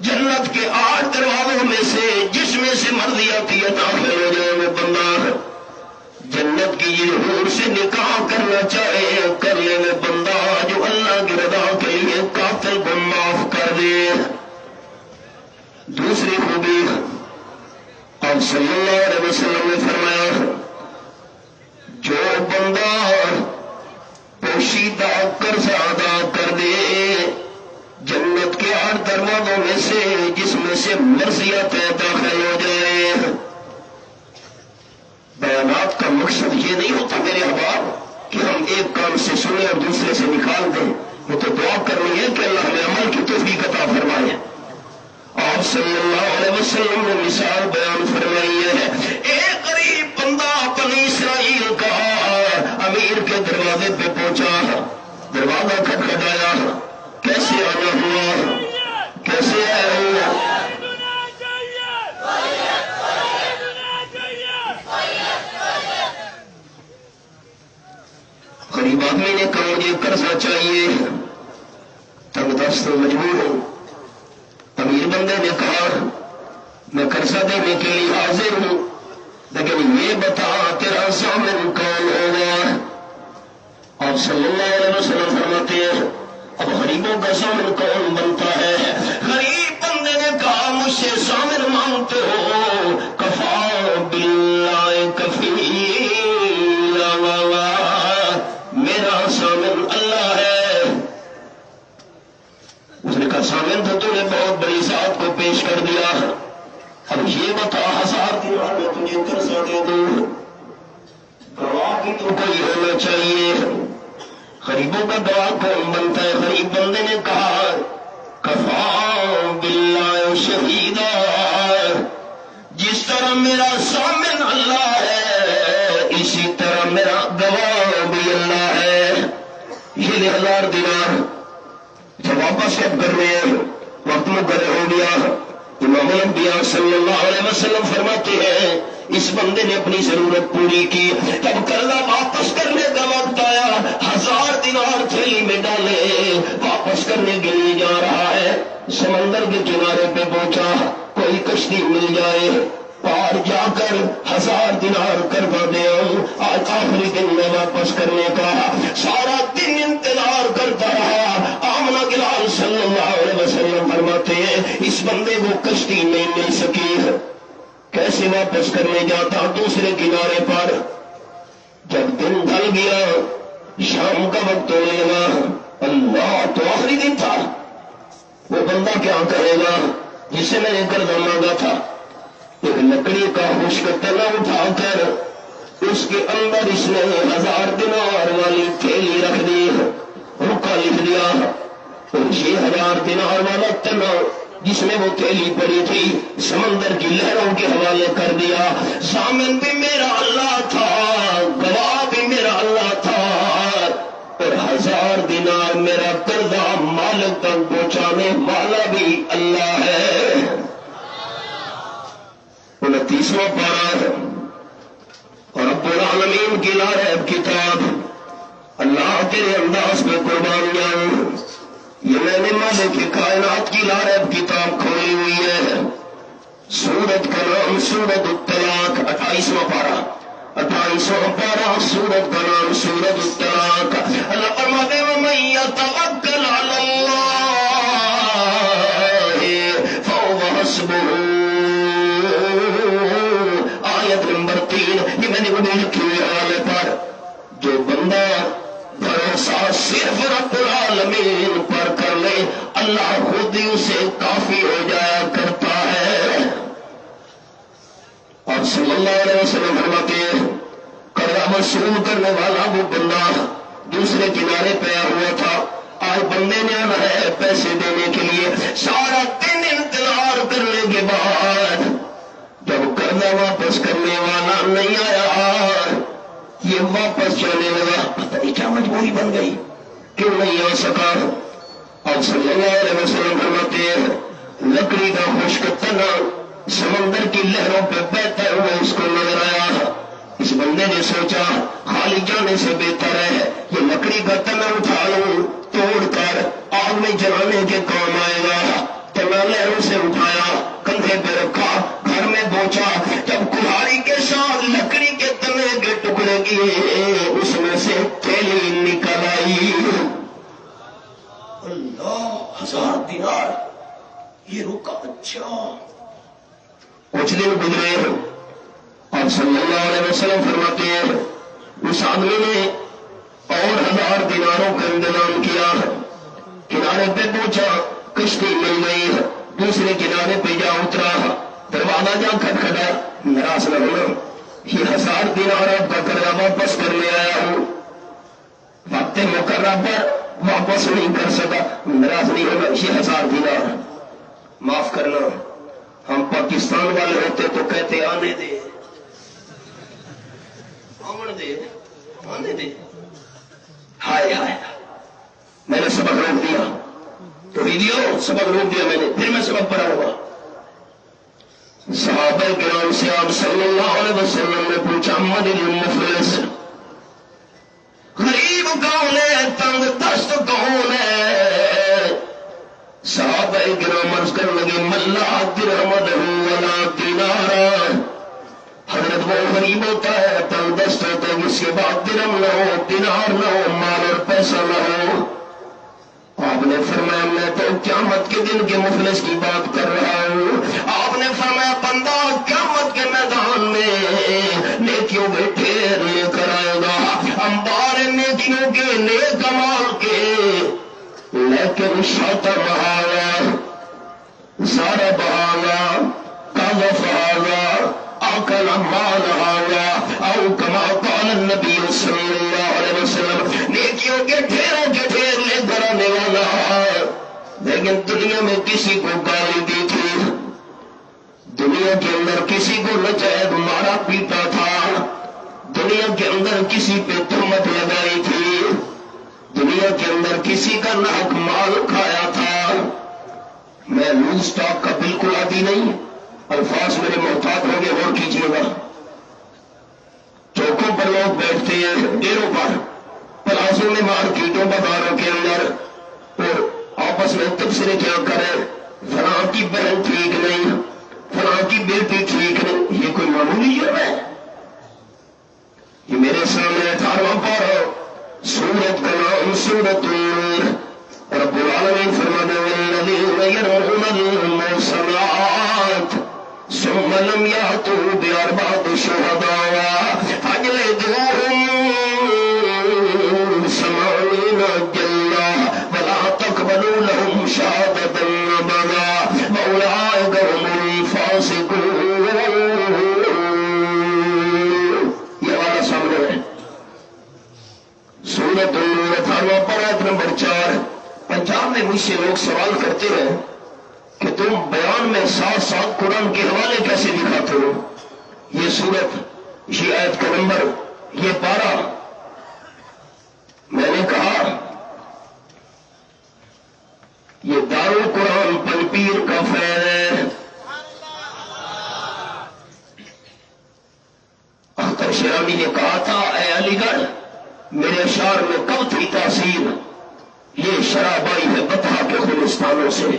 جنت کے 8 دروازوں میں سے جس میں سے مرضی آتی ہے داخل ہو جائے وہ بندہ. جنت کی یہ حور سے نکاح کرنا چاہے کر لے وہ بندہ جو اللہ کی رضا کے لیے قاتل کو معاف کر دے. دوسری خوبی آپ صلی اللہ علیہ وسلم نے فرمایا جو بندہ پوشیدہ قرض ادا کر دے جنت کے 8 دروازوں میں سے جس میں سے مرضی آتے داخل ہو جائے. بیانات کا مقصد یہ نہیں ہوتا میرے احباب کہ ہم ایک کام سے سنیں اور دوسرے سے نکال دیں. وہ تو دعا کرنی ہے کہ اللہ ہمیں عمل کی توفیق عطا فرمائے. آپ صلی اللہ علیہ وسلم نے مثال بیان فرمائی ہے. ایک غریب بندہ بنی اسرائیل کا امیر کے دروازے پہ پہنچا، دروازہ کھٹکھٹایا، کیسے آنا ہوا، کیسے آیا ہوا. غریب آدمی نے کہا مجھے قرضہ چاہیے، تنگ دست مجبور ہوں. امیر بندے نے کہا میں قرضہ دینے کے لیے حاضر ہوں لیکن یہ بتا تیرا ضامن کون ہوگا. آپ صلی اللہ علیہ وسلم فرماتے ہیں اب غریبوں کا ضامن کون بنتا ہے. غریب بندے نے کہا مجھ سے ضامن مانگتے ہو، کفا باللہ کفیلا، میرا ضامن اللہ ہے. اس نے کہا ضامن تو نے بہت بڑی ذات کو پیش کر دیا، اب یہ بتا 1000 دینار میں تجھے قرضہ دے دوں، گواہ بھی تو کوئی ہونا چاہیے. غریبوں کا گواہ کون بنتا ہے؟ غریب بندے نے کہا کفا باللہ شہیدا، جس طرح میرا ضامن اللہ ہے اسی طرح میرا گواہ بھی اللہ ہے. یہ 1000 دینار جب واپس کب کر رہے ہیں وقت مقرر ہو گیا. امام الانبیاء صلی اللہ علیہ وسلم فرماتے ہیں اس بندے نے اپنی ضرورت پوری کی. جب قرضہ واپس کرنے کا وقت آیا 1000 دینار تھیلی میں ڈالے واپس کرنے کے لیے جا رہا ہے. سمندر کے کنارے پہ پہنچا، کوئی کشتی مل جائے پار جا کر 1000 دینار کروا دے آج آخری دن میں واپس کرنے کا. سارا دن انتظار کرتا رہا. آمنہ گلال صلی اللہ علیہ وسلم فرماتے ہیں اس بندے کو کشتی نہیں مل سکی. کیسے واپس کرنے جاتا دوسرے کنارے پر. جب دن ڈھل گیا شام کا وقت ہونے لگا، اللہ تو آخری دن تھا. وہ بندہ کیا کرے گا جس سے میں نے قرضہ مانگا تھا؟ ایک لکڑی کا خشک تنا اٹھا کر اس کے اندر اس نے 1000 دینار والی تھیلی رکھ دی، رکا لکھ دیا. اور یہ 1000 دینار والا تنا جس میں وہ تھیلی پڑی تھی سمندر کی لہروں کے حوالے کر دیا. ضامن بھی میرا اللہ تھا، گواہ بھی میرا اللہ تھا، اور 1000 دینار میرا قرضہ مالک تک پہنچانے والا بھی اللہ ہے. 29واں پارہ اور رب العالمین کی لاریب کتاب، اللہ تیرے انداز پہ قربانیاں، یہ میں نے مالک کائنات کی لاریب کتاب کھولی ہوئی ہے۔ سورت کا نام سورت الطلاق، 28واں پارہ، 28واں پارہ، سورت کا نام سورت الطلاق۔ اللہ فرماتے ہیں وَمَن يَتَوَکَّلْ عَلَى اللَّهِ فَهُوَ حَسْبُهُ۔ آیت نمبر 3، یہ میں نے وہ لکھی ہوئی حوالے پر، جو بندہ بھروسہ صرف رب العالمین پر کر لے اللہ خود ہی اسے کافی ہو جایا کرتا ہے۔ اور صلی اللہ علیہ وسلم فرماتے ہیں قرضہ وصول کرنے والا وہ بندہ دوسرے کنارے پہ ہوا تھا، آج بندے نے آنا ہے پیسے دینے کے لیے، سارا دن انتظار کرنے کے بعد جب قرضہ واپس کرنے والا نہیں آیا، یہ واپس چلنے لگا، پتہ نہیں کیا مجبوری بن گئی، کیوں نہیں آ سکا۔ اور صلی اللہ علیہ وسلم فرماتے ہیں لکڑی کا خشک تنا سمندر کی لہروں پہ بہتا ہوا اس کو نظر آیا۔ اس بندے نے سوچا خالی جانے سے بہتر ہے یہ لکڑی کا تنا اٹھا لوں، توڑ کر آگ میں جلانے کے کام آئے گا۔ تنا لہروں سے اٹھایا، کندھے پہ رکھا، گھر میں پہنچا، جب کلہاڑی کے ساتھ لکڑی کے تنے کے ٹکڑے کیے، اس میں سے تھیلی نکل آئی۔ اللہ، 1000 دینار، یہ رکا، اچھا۔ کچھ دن گزرے اور صلی اللہ علیہ وسلم فرماتے ہیں اس آدمی نے اور 1000 دیناروں کا انتظام کیا، کنارے پہ پہنچا، کشتی مل گئی، دوسرے کنارے پہ جا اترا، دروازہ جا کھٹکھٹا، ناراض نہ ہونا، یہ 1000 دینار آپ کا قرضہ واپس کر لے آیا ہوں، وقت مقررہ پر واپس نہیں کر سکا، ناراض نہیں ہونا، یہ 1000 دینار معاف کرنا۔ ہم پاکستان والے ہوتے تو کہتے آنے دے، آنے دے، آنے دے، ہائے ہائے، میں نے سبق روک دیا، تو ویڈیو سبق روک دیا میں نے، پھر میں سبق پڑھا ہوگا۔ صحابہ کرام سے آپ صلی اللہ علیہ وسلم نے پوچھا من المفلس، غریب کون ہے، تنگ دست کون ہے؟ صحابہ کرام عرض کرنے لگے من لا درہم لہ ولا دینار، حضرت وہ غریب ہوتا ہے، تنگ دست ہوتا ہے جس کے بعد درہم نہ ہو، دینار نہ ہو، مال اور پیسہ نہ ہو۔ آپ نے فرمایا میں تو قیامت کے دن کے مفلس کی بات کر رہا ہوں۔ آپ نے فرمایا بندہ قیامت کے میدان میں نیکیوں کے ڈھیر لے کر آئے گا، انبار نیکیوں کے، نیک امال کے، لیکن شاطر بہاگا، سارا بہاگا، قذف آگا، آکل مال آگا، او کما قال النبی صلی اللہ علیہ وسلم، نیکیوں کے ڈھیروں کے ڈھیر لے کر آنے والا، لیکن دنیا میں کسی کو گالی دی تھی، دنیا کے اندر کسی کو ناجائز مارا پیٹا تھا، دنیا کے اندر کسی پہ تہمت لگائی تھی، دنیا کے اندر کسی کا ناحق مال کھایا تھا۔ میں لوز ٹاک کا بالکل عادی نہیں، الفاظ میرے محتاط ہو گئے، غور کیجیے گا۔ چوکوں پر لوگ بیٹھتے ہیں، ڈیروں پر، پلازوں میں، مارکیٹوں، بازاروں کے اندر، اور آپس میں تبصرے کیا کریں، فلاں کی بہن ٹھیک نہیں، فلاں کی بیٹی ٹھیک نہیں، یہ کوئی معمولی جرم ہے؟ یہ میرے سامنے 18واں پارہ، سورت کا نام سورت النور، رب العالمین فرماتے ہیں والذین یرمون المحصنات ثم لم یأتوا بأربعة شهداء فاجلدوهم 80 جلدة ولا تقبلوا لهم شهادة أبدا وأولئك هم الفاسقون۔ یہ والا سامنے ہے سورت النور 18واں پارہ نمبر 4۔ پنجاب میں مجھ سے لوگ سوال کرتے ہیں کہ تم بیان میں ساتھ ساتھ قرآن کے حوالے کیسے دکھاتے ہو؟ یہ سورت، یہ آیت کا نمبر، یہ پارہ، میں نے کہا یہ دارالقرآن پنپیر کا فیض ہے۔ اختر شرامی نے کہا میرے اشعار میں کب تھی تاثیر؟ یہ شراب آئی ہے بطحا کے خلستانوں سے،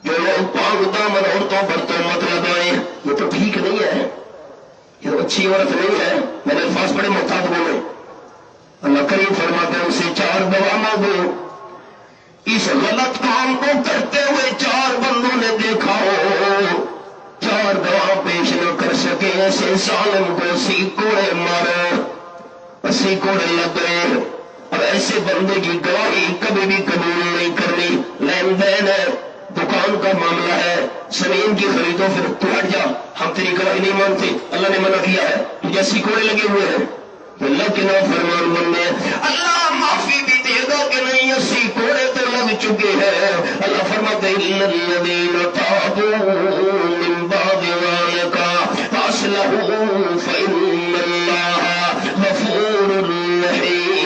جو لوگ پاک دامن عورتوں پر تہمت لگائیں، یہ تو ٹھیک نہیں ہے، یہ تو اچھی عورت نہیں ہے۔ میں نے الفاظ بڑے محتاط بولے۔ اللہ کریم فرماتے ہیں اسے 4 گواہ مانگو، اس غلط کام کو کرتے ہوئے 4 بندوں نے دیکھا ہو، 4 گواہ پیش نہ کر سکے، ایسے ظالم کو 80 کوڑے مارو، 80 کوڑے لگ گئے۔ اور ایسے بندے کی گواہی کبھی بھی قبول نہیں کرنی۔ لین دین ہے، دکان کا معاملہ ہے، زمین کی خرید و پھر تو ہٹ جا، ہم تیری گواہی نہیں مانتے، اللہ نے منع کیا ہے، تجھے 80 کوڑے لگے ہوئے ہیں، اللہ کے نام فرمان بننے۔ اللہ معافی بھی دے گا کہ نہیں، 80 کوڑے تو لگ چکے ہیں۔ اللہ فرماتے ہیں الذین تابوا من بعد ذلک فاصلحوا فإن اللہ غفور رحیم۔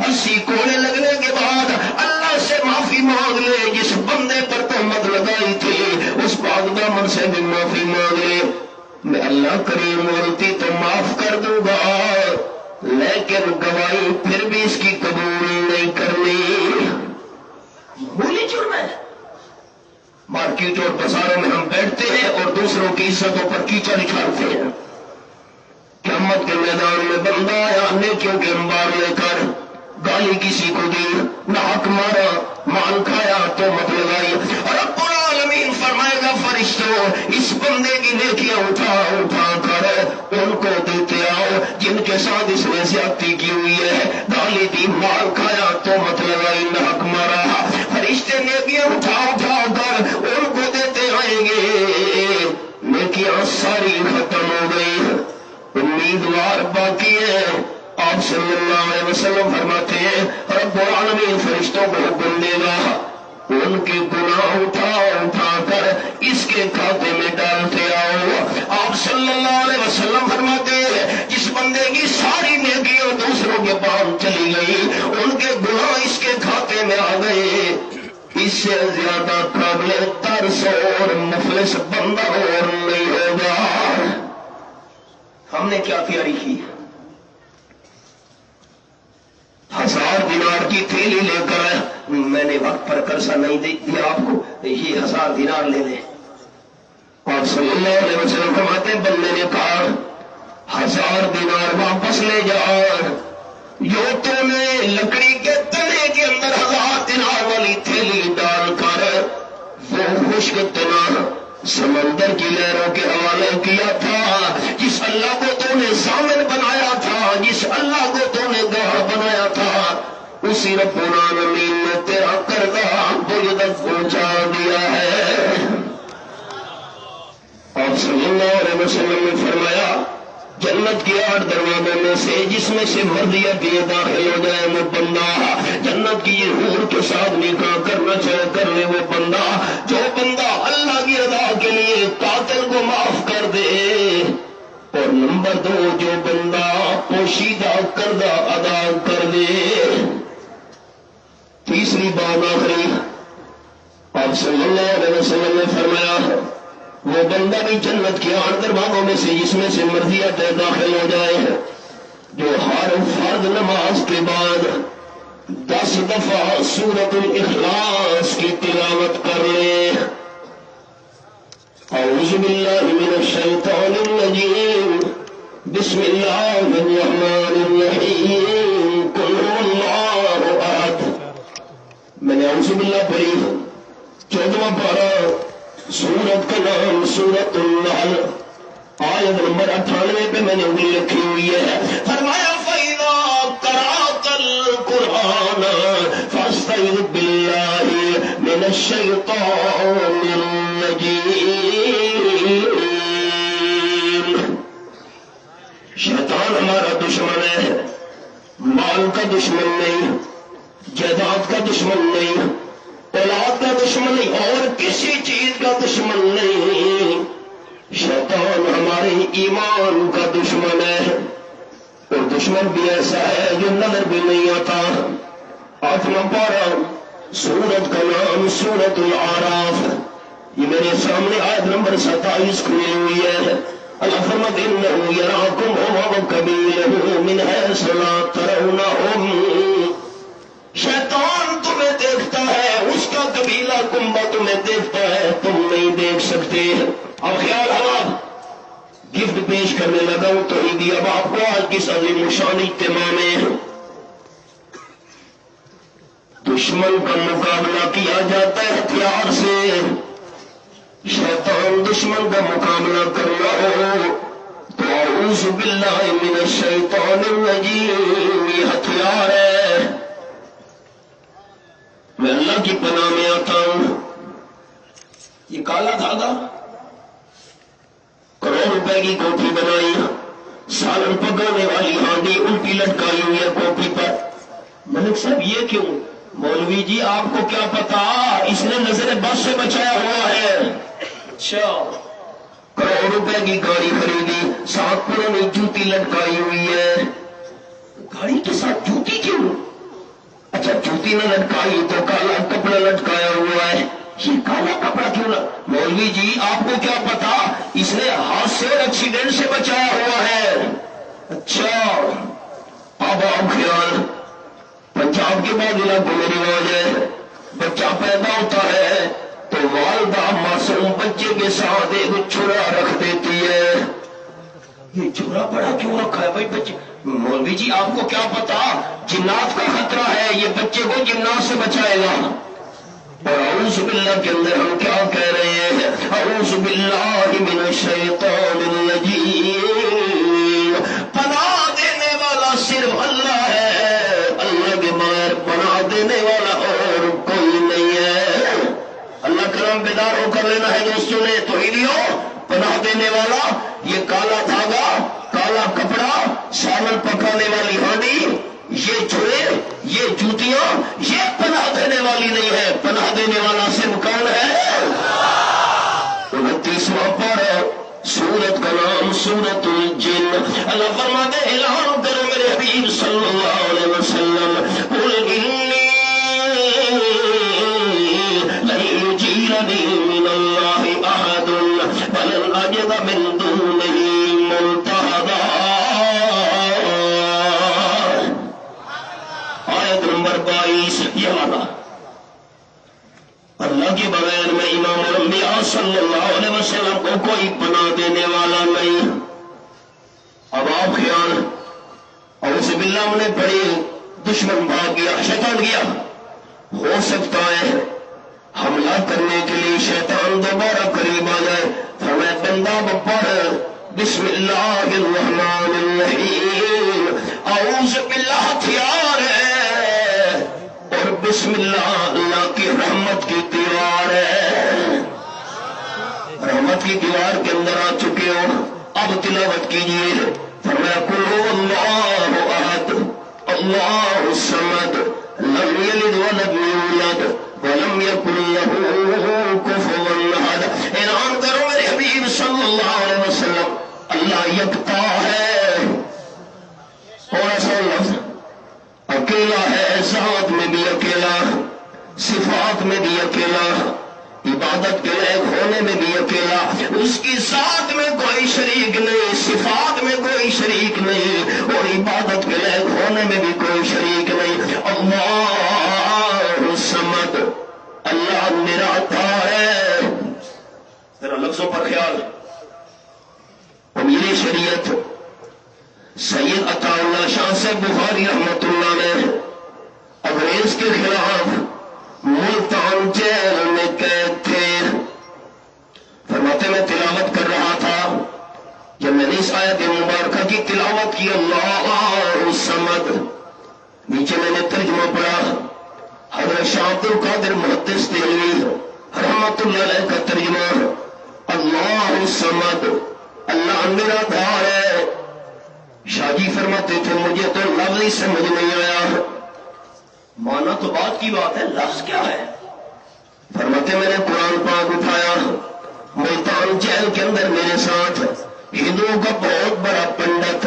80 کوڑے لگنے کے بعد اللہ سے معافی مانگ لے، جس بندے پر تہمت لگائی تھی اس پاک دامن سے بھی معافی مانگ لے، میں اللہ کریم غلطی تو معاف کر دوں گا، لیکن گواہی پھر بھی اس کی قبول نہیں کرنی۔ بھولی جرم ہے۔ مارکیٹ اور بازاروں میں ہم بیٹھتے ہیں اور دوسروں کی عزتوں پر کیچڑ اچھالتے ہیں۔ قیامت کے میدان میں بندہ آیا نیکیوں کے انبار لے کر، گالی کسی کو دی، ناحق مارا، مال کھایا، تہمت لگائی، اور رب العالمین فرمائے گا فرشتوں اس بندے کی نیکیاں اٹھا اٹھا کر ان کو دیتے آؤ جن کے ساتھ اس نے زیادتی کی ہوئی ہے، گالی دی، مال کھایا، تہمت لگائی، ناحق مارا۔ فرشتے نیکیاں اٹھا اٹھا کر ان کو دیتے آئیں گے، نیکیاں ساری ختم ہو گئی، امیدوار باقی ہے۔ آپ صلی اللہ علیہ وسلم فرماتے ہیں رب العالمین فرشتوں کو حکم دے گا ان کے گناہ اٹھا اٹھا کر اس کے کھاتے میں ڈالتے آؤ۔ آپ صلی اللہ علیہ وسلم فرماتے ہیں جس بندے کی ساری نیکیاں دوسروں کے پاس چلی گئی، ان کے گناہ اس کے کھاتے میں آ گئے، اس سے زیادہ قابل ترس اور مفلس بندہ اور نہیں ہوگا۔ ہم نے کیا تیاری کی؟ 1000 دینار کی تھیلی لے کر، میں نے وقت پر قرضہ نہیں دیا آپ کو، یہ 1000 دینار لے لیں۔ اور صلی اللہ علیہ وسلم فرماتے ہیں بندے نے کہا 1000 دینار واپس لے جا، جو تو نے لکڑی کے تنے کے اندر 1000 دینار والی تھیلی ڈال کر وہ خشک تنا سمندر کی لہروں کے حوالے کیا تھا، جس اللہ کو تو نے ضامن بنایا تھا، جس اللہ کو تو نے گواہ بنایا تھا، اسی رب العالمین نے تیرا قرضہ مجھ تک پہنچا دیا ہے۔ اور صلی اللہ علیہ وسلم نے فرمایا جنت کے 8 دروازوں میں سے جس میں سے مرضیہ کے داخل ہو جائے وہ بندہ، جنت کی حور کے ساتھ نکاح کرنا چاہے کر لے وہ بندہ، جو بندہ اللہ کی رضا کے لیے قاتل کو معاف کر دے، اور نمبر 2 جو بندہ پوشیدہ قرضہ ادا کر دے۔ تیسری بات آخری، آپ صلی اللہ علیہ وسلم نے فرمایا وہ بندہ بھی جنت کے 8 دروازوں میں سے جس میں سے مرضیت داخل ہو جائے، جو ہر فرض نماز کے بعد 10 دفعہ سورۃ الاخلاص کی تلاوت کر لے۔ اعوذ باللہ من الشیطان الرجیم، بسم اللہ الرحمن الرحیم، قل هو اللہ احد۔ میں نے اعوذ باللہ پڑھی، 14واں پارہ، سورت کا نام سورۃ النحل، آیت نمبر 98 پہ میں نے انگلی رکھی ہوئی ہے۔ فرمایا فَإِذَا قَرَأْتَ الْقُرْآنَ فَاسْتَعِذْ بِاللَّهِ مِنَ الشَّيْطَانِ الرَّجِيمِ۔ شیطان ہمارا دشمن ہے، مال کا دشمن نہیں، جائیداد کا دشمن نہیں، اولاد کا دشمن نہیں، اور کسی چیز کا دشمن نہیں۔ شیطان ہمارے ایمان کا دشمن ہے، اور دشمن بھی ایسا ہے جو نظر بھی نہیں آتا۔ 8واں پارہ، سورت کا نام سورۃ الاعراف، یہ میرے سامنے آیت نمبر 27 کھلی ہوئی ہے۔ اللہ فرماتے انہ یراکم هو وقبیلہ الناس لا ترونهم، شیطان تمہیں دیکھتا ہے، اس کا قبیلہ کنبہ تمہیں دیکھتا ہے، تم نہیں دیکھ سکتے۔ اب خیال ہوا گفٹ پیش کرنے لگا ہوں توحیدی، اب آپ کو آج کس عظیم الشان اجتماع میں دشمن کا مقابلہ کیا جاتا ہے ہتھیار سے۔ شیطان دشمن کا مقابلہ کرنا ہو تو اعوذ باللہ من الشیطان الرجیم، یہ ہتھیار ہے۔ میں اللہ کی پناہ میں آتا ہوں۔ یہ کالا دھاگا، کروڑ روپے کی کوٹھی بنائی، سالن پکانے والی ہانڈی الٹی لٹکائی ہوئی ہے کوٹھی پر۔ ملک صاحب یہ کیوں؟ مولوی جی آپ کو کیا پتا، اس نے نظر بس سے بچایا ہوا ہے۔ اچھا، کروڑ روپے کی گاڑی خریدی، ساتھ پرانی جوتی لٹکائی ہوئی ہے۔ گاڑی کے ساتھ جوتی کیوں؟ اچھا جوتی نہ لٹکائی تو کالا کپڑا لٹکایا ہوا ہے، یہ کالا کپڑا کیوں نہ؟ مولوی جی آپ کو کیا پتا، اس نے حادثے اور ایکسیڈنٹ سے بچایا ہوا ہے۔ اچھا، اب آپ خیال، پنجاب کے بعد علاقوں میں رواج ہے، بچہ پیدا ہوتا ہے تو والدہ معصوم بچے کے ساتھ ایک چھرا رکھ دیتی ہے۔ یہ چھرا بڑا کیوں رکھا ہے بھائی بچے؟ مولوی جی آپ کو کیا پتا، جنات کا خطرہ ہے، یہ بچے کو جنات سے بچائے گا۔ اور اعوذ باللہ کے اندر ہم کیا کہہ رہے ہیں، اعوذ باللہ من الشیطان الرجیم، پناہ دینے والا صرف اللہ ہے، اللہ کے بغیر پناہ دینے والا اور کوئی نہیں ہے۔ اللہ کرم بیدار ہو کر لینا ہے دوستوں نے، توحیدیوں، پناہ دینے والا یہ کالا دھاگا، کالا کپڑا، سالن پکانے والی ہانڈی، یہ چھرے، یہ جوتیاں، یہ پناہ دینے والی نہیں ہے۔ پناہ دینے والا صرف کون ہے؟ 29واں پارہ، سورت کا نام سورت الجن۔ اللہ فرماتے ہیں اعلان کرو میرے حبیب صلی اللہ علیہ وسلم، قل انی لن یجیرنی من اللہ احد ولن اجد من دونہ ملتحدا۔ آیت نمبر 22، یہ والا، اللہ کے بغیر میں امام الانبیاء صلی اللہ علیہ وسلم کو کوئی پناہ دینے والا نہیں۔ اب آپ خیال، اعوذ باللہ نے پڑھی، دشمن بھاگ گیا، شیطان گیا، ہو سکتا ہے حملہ کرنے کے لیے شیطان دوبارہ قریب آ جائے، فرمایا بندہ پڑھ بسم اللہ الرحمن الرحیم، اعوذ باللہ ہتھیار ہے، اور بسم اللہ اللہ کی رحمت کی دیوار ہے۔ رحمت کی دیوار کے اندر آ چکے ہو، اب تلاوت کیجیے۔ فرمایا قل هو اللہ احد اللہ الصمد لم یلد ولم یولد ولم یکن له کفوا احد۔ اعلان کرو میرے حبیب صلی اللہ علیہ وسلم، اللہ یکتا ہے، اور ایسا لفظ اکیلا ہے، ذات میں بھی اکیلا، صفات میں بھی اکیلا، عبادت کے لائق ہونے میں بھی اکیلا، اس کی ذات میں کوئی شریک نہیں، صفات میں کوئی شریک نہیں، اور عبادت کے لائق ہونے میں بھی کوئی شریک نہیں۔ اللہ الصمد، اللہ میرا عطا ہے۔ ذرا لفظوں پر خیال، امیر شریعت سید عطا اللہ شاہ سے بخاری رحمت اللہ نے انگریز کے خلاف ملتان جیل میں قید تھے۔ فرماتے میں تلاوت کر رہا تھا، جب میں نے اس آیت مبارکہ کی تلاوت کی، اللہ الصمد، نیچے میں نے ترجمہ پڑھا، حضرت شاہ عبد القادر محدث دہلوی رحمت اللہ علیہ کا ترجمہ، اللہ الصمد، اللہ میرا دھار ہے۔ شاہ جی فرماتے تھے مجھے تو لفظ ہی سمجھ نہیں آیا، مانا تو بات کی بات ہے، لفظ کیا ہے؟ فرماتے میں نے قرآن پاک اٹھایا، ملتان جیل کے اندر میرے ساتھ ہندوؤں کا بہت بڑا پنڈت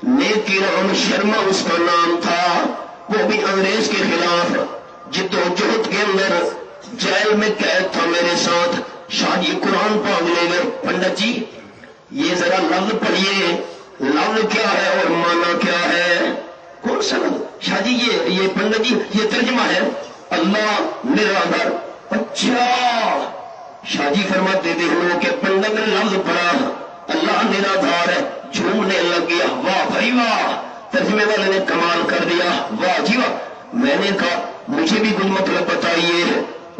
نیکی رام شرما اس کا نام تھا، وہ بھی انگریز کے خلاف جدوجہد کے اندر جیل میں قید تھا میرے ساتھ۔ شاہ جی قرآن پاک لے گئے، پنڈت جی یہ ذرا لفظ پڑھیے، لفظ کیا ہے اور معنی کیا ہے؟ اور سند شاہ جی یہ پنڈت جی یہ ترجمہ ہے اللہ نرادر. اچھا شاہ جی فرماتے تھے لوگ کہ پنڈت نے لفظ پڑھا اللہ نرادھار ہے, جھومنے لگ گیا. واہ بھائی واہ, ترجمے والے نے کمال کر دیا, واہ جی واہ. میں نے کہا مجھے بھی کچھ مطلب بتائیے.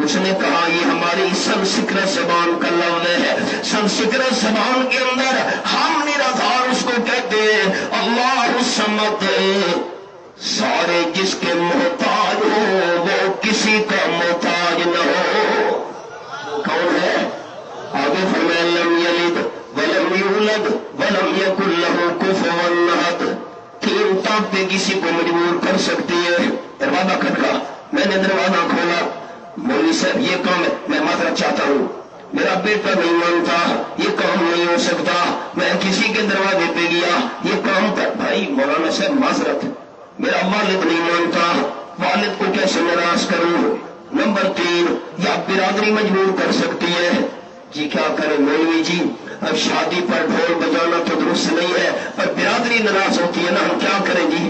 اس نے کہا یہ ہماری سنسکرت زبان کا لفظ ہے. سنسکرت زبان کے اندر ہم نرادھار اس کو کہتے ہیں. اللہ الصمد, سارے جس کے محتاج ہو وہ کسی کا محتاج نہ ہو. کون ہے؟ آگے فرمایا لم یلد ولم یولد ولم یکن لہ کفوا احد. تین طاقتیں کسی کو مجبور کر سکتی ہے. دروازہ کھٹکا, میں نے دروازہ کھولا. مولوی صاحب یہ کام ہے, میں معذرت چاہتا ہوں, میرا بیٹا نہیں مانتا, یہ کام نہیں ہو سکتا. میں کسی کے دروازے پہ گیا, یہ کام کر. بھائی مولانا صاحب معذرت, میرا والد نہیں مانتا, والد کو کیسے ناراض کروں. نمبر 3, یا برادری مجبور کر سکتی ہے. جی کیا کرے مولوی جی, اب شادی پر ڈھول بجانا تو درست نہیں ہے, پر برادری ناراض ہوتی ہے نا, ہم کیا کریں جی.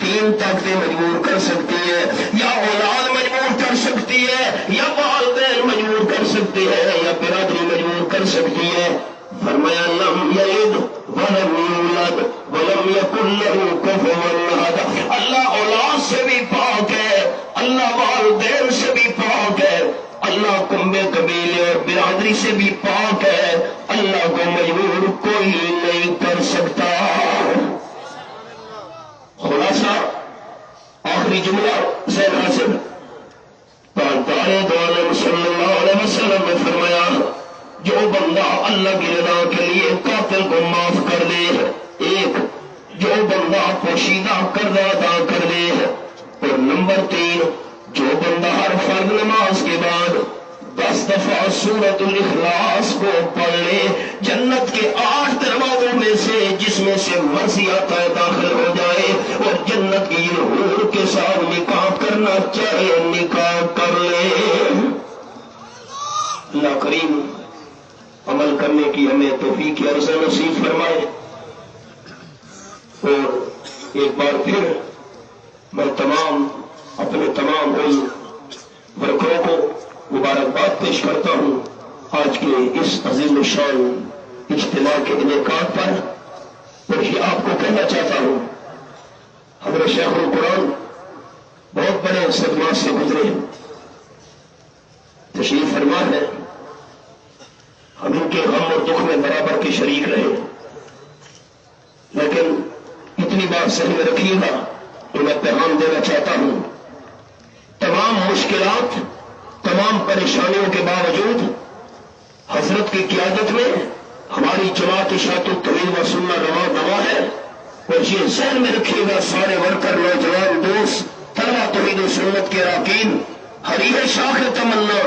3 طاقتیں مجبور کر سکتی ہے, یا اولاد مجبور کر سکتی ہے, یا والدین مجبور کر سکتے ہیں, یا برادری مجبور کر سکتی ہے. فرمایا لم یلد ولم یولد ولم یکن لہ کفوا احد. اللہ اولاد سے بھی پاک ہے, اللہ والدین سے بھی پاک ہے, اللہ کنبے قبیلے اور برادری سے بھی پاک ہے. اللہ کو مجبور کوئی نہیں کر سکتا. خلاصہ آخری جملہ زین حاصل عالم صلی اللہ علیہ وسلم نے فرمایا جو بندہ اللہ کی رضا کے لیے قاتل کو معاف کر دے, 1 جو بندہ پوشیدہ قرض ادا کر دے, اور نمبر 3 جو بندہ ہر فرض نماز کے بعد 10 دفعہ سورۃ الاخلاص کو پڑھ لے, جنت کے 8 دروازوں میں سے جس میں سے مرضی آتا ہے داخل ہو جائے, اور جنت کی حور کے ساتھ نکاح کرنا چاہے نکاح کر لے. اللہ کریم عمل کرنے کی ہمیں توفیق عرض نصیب فرمائے. اور ایک بار پھر میں اپنے تمام ورکروں کو مبارکباد پیش کرتا ہوں آج کے اس عظیم الشان اجتماع کے انعقاد پر. اور یہ آپ کو کہنا چاہتا ہوں, حضرت شیخ القرآن بہت بڑے صدمات سے گزرے, تشریف فرما ہے, ہم ان کے غم اور دکھ میں برابر کے شریک رہے, لیکن اتنی بات ذہن میں رکھیے گا تو میں پیغام دینا چاہتا ہوں, تمام مشکلات تمام پریشانیوں کے باوجود حضرت کی قیادت میں ہماری جماعت اشاعت التوحید و سنہ رواں دوا ہے. اور یہ ذہن میں رکھیے گا سارے ورکر, نوجوان, دوست, طلبہ توحید و سنت کے اراکین, ہری ہے شاخ تمنا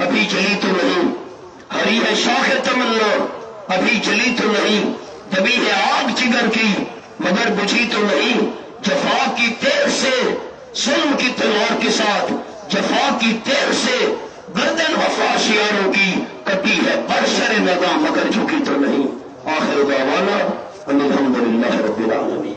ابھی جلی تو نہیں, ہری ہے شاخ تمنا ابھی جلی تو نہیں, دبی ہے آگ جگر کی مگر بجھی تو نہیں, جفا کی تیر سے ظلم کی تلوار کے ساتھ جفا کی تیر سے گردن وفا شیاروں کی کٹی ہے برسر نظام مگر جھکی تو نہیں. آخر دعوانا الحمدللہ رب العالمین.